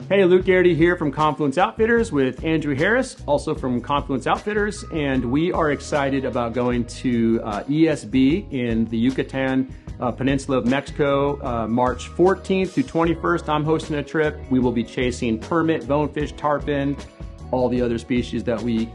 Hey, Luke Geraty here from Confluence Outfitters with Andrew Harris, also from Confluence Outfitters, and we are excited about going to ESB in the Yucatan Peninsula of Mexico, March 14th through 21st. I'm hosting a trip. We will be chasing permit, bonefish, tarpon, all the other species that we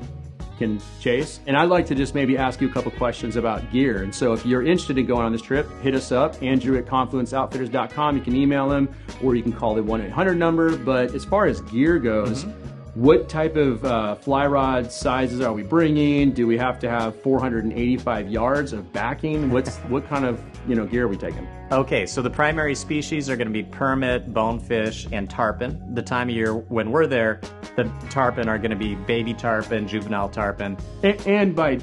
can chase. And I'd like to just maybe ask you a couple questions about gear. And so if you're interested in going on this trip, hit us up, Andrew at confluenceoutfitters.com. You can email him or you can call the 1-800 number. But as far as gear goes, what type of fly rod sizes are we bringing? Do we have to have 485 yards of backing? What kind of gear are we taking? Okay, so the primary species are going to be permit, bonefish, and tarpon. The time of year when we're there, the tarpon are going to be baby tarpon, juvenile tarpon. And by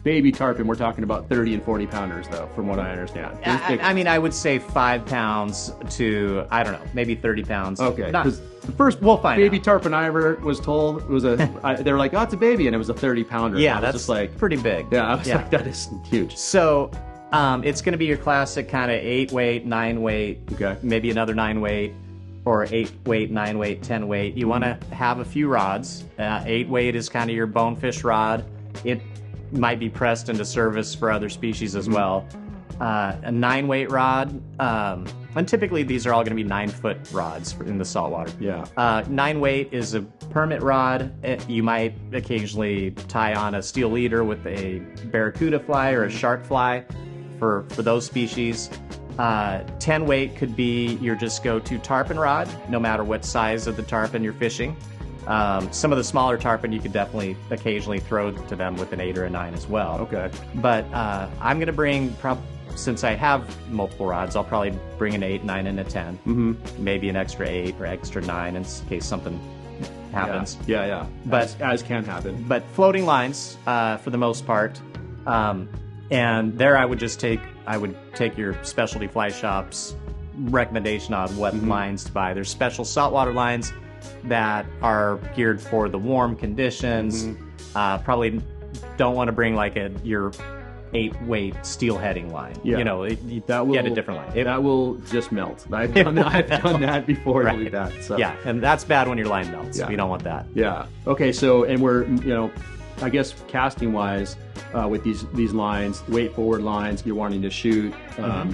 baby tarpon, we're talking about 30 and 40 pounders, though, from what I understand. I mean, I would say 5 pounds to, I don't know, maybe 30 pounds. Okay, because the first baby tarpon I ever was told was they were like, oh, it's a baby, and it was a 30 pounder. Yeah, that's just like pretty big. Yeah, I was like, that is huge. So it's going to be your classic kind of 8 weight, 9 weight, maybe another 9 weight, or 8 weight, 9 weight, 10 weight. You want to have a few rods. 8 weight is kind of your bonefish rod. It might be pressed into service for other species as well. A 9 weight rod, and typically these are all going to be 9-foot rods in the saltwater. Yeah. 9 weight is a permit rod. You might occasionally tie on a steel leader with a barracuda fly or a shark fly for those species. 10 weight could be your just go-to tarpon rod, no matter what size of the tarpon you're fishing. Some of the smaller tarpon you could definitely occasionally throw to them with an 8 or a 9 as well. Okay. But I'm going to bring, since I have multiple rods, I'll probably bring an 8, 9, and a 10. Maybe an extra 8 or extra 9 in case something happens. Yeah. But as can happen. But floating lines for the most part. And there I would take your specialty fly shop's recommendation on what lines to buy. There's special saltwater lines that are geared for the warm conditions. Probably don't want to bring like your 8 weight steel heading line. Yeah. That will get a different line. That will just melt. I've done that before. Right. Like that. So. Yeah, and that's bad when your line melts. Yeah. We don't want that. Yeah. Okay. So, and we're I guess casting wise, with these lines, weight forward lines, you're wanting to shoot.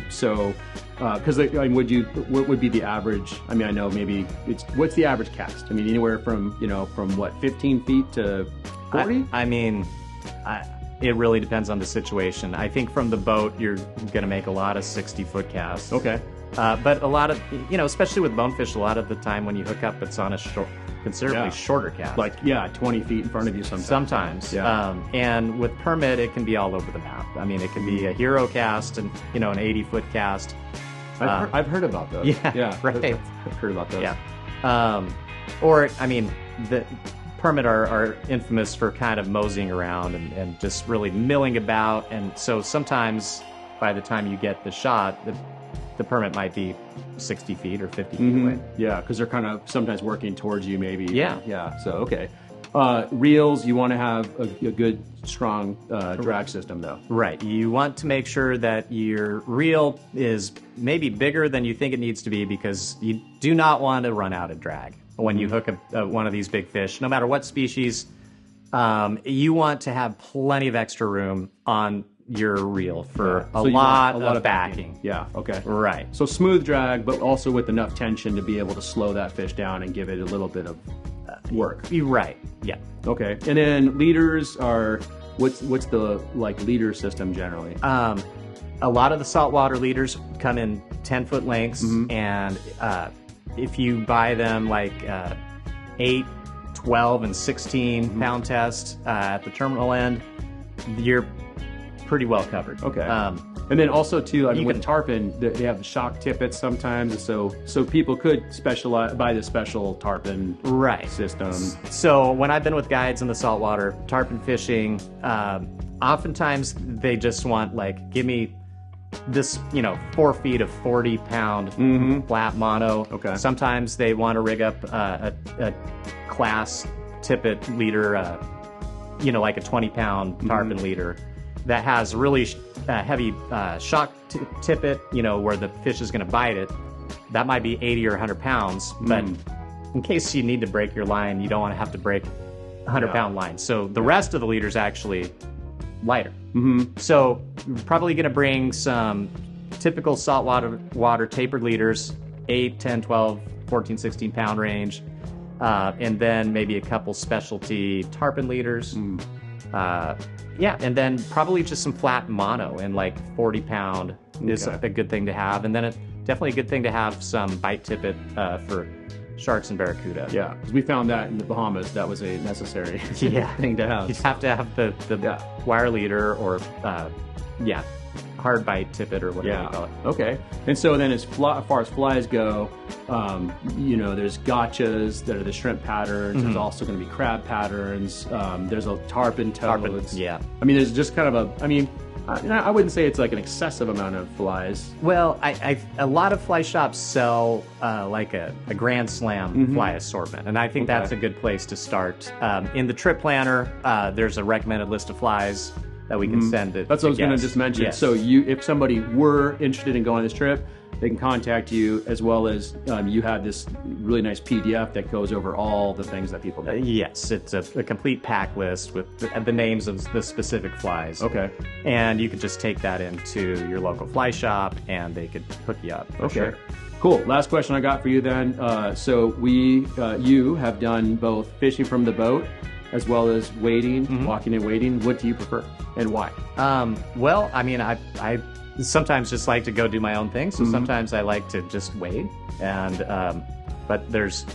So, because what would be the average? I mean, I know maybe what's the average cast? I mean, anywhere from what 15 feet to 40? I mean, it really depends on the situation. I think from the boat, you're going to make a lot of 60-foot casts. Okay. But a lot of, especially with bonefish, a lot of the time when you hook up, it's on a considerably shorter cast. Like, 20 feet in front of you sometimes. Sometimes. Yeah. And with permit, it can be all over the map. I mean, it can be a hero cast and, an 80-foot cast. I've heard about those. Yeah, right. I've heard about those. Yeah. Or, I mean, the permit are infamous for kind of moseying around and just really milling about. And so sometimes by the time you get the shot, the permit might be 60 feet or 50 feet away. Yeah, because they're kind of sometimes working towards you maybe. Yeah. So, okay. Reels, you want to have a good, strong drag system, though. Right. You want to make sure that your reel is maybe bigger than you think it needs to be, because you do not want to run out of drag when you hook up one of these big fish, no matter what species. You want to have plenty of extra room on your reel for a lot of backing. Yeah, okay. Right. So smooth drag, but also with enough tension to be able to slow that fish down and give it a little bit of work. Right. Yeah. Okay. And then leaders are, what's the leader system generally? A lot of the saltwater leaders come in 10-foot lengths, and if you buy them 8, 12, and 16 pound test at the terminal end, you're pretty well covered. Okay. And then also too, with tarpon, they have the shock tippets sometimes, so people could buy the special tarpon system. So when I've been with guides in the saltwater tarpon fishing, oftentimes they just want give me this 4 feet of 40-pound flat mono. Okay. Sometimes they want to rig up a class tippet leader, like a 20-pound tarpon leader that has really heavy shock tippet, where the fish is going to bite it. That might be 80 or 100 pounds, but in case you need to break your line, you don't want to have to break 100-pound line. So the rest of the leader's actually lighter. So you're probably going to bring some typical saltwater tapered leaders, 8, 10, 12, 14, 16 pound range, and then maybe a couple specialty tarpon leaders. Yeah, and then probably just some flat mono, and like 40-pound is a good thing to have. And then definitely a good thing to have some bite tippet for sharks and barracuda. Yeah, because we found that in the Bahamas, that was a necessary thing to have. You'd have to have the wire leader or, hard bite tippet or whatever you call it. Okay. And so then as far as flies go, there's gotchas that are the shrimp patterns. There's also going to be crab patterns. There's a tarpon toads. Yeah. I mean, there's just kind of I wouldn't say it's like an excessive amount of flies. Well, a lot of fly shops sell like a Grand Slam fly assortment, and I think that's a good place to start. In the trip planner, there's a recommended list of flies that we can send it. That's what I was going to just mention. Yes. So if somebody were interested in going on this trip, they can contact you, as well as you have this really nice PDF that goes over all the things that people do. Yes, it's a complete pack list with the names of the specific flies. Okay. And you could just take that into your local fly shop, and they could hook you up. Okay. Sure. Cool. Last question I got for you then. So you have done both fishing from the boat as well as wading, walking and wading. What do you prefer, and why? Well, I mean, I sometimes just like to go do my own thing, so sometimes I like to just wade, and but there's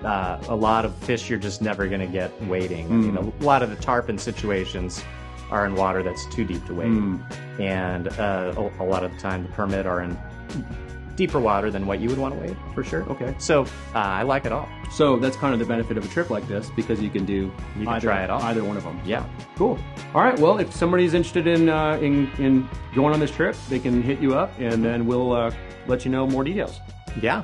a lot of fish you're just never going to get wading. I mean, a lot of the tarpon situations are in water that's too deep to wade, and a lot of the time the permit are in deeper water than what you would want to wade, for sure. Okay. So I like it all. So that's kind of the benefit of a trip like this, because you can try it all. Either one of them. Yeah. Cool. All right. Well, if somebody's interested in going on this trip, they can hit you up, and then we'll let you know more details. Yeah.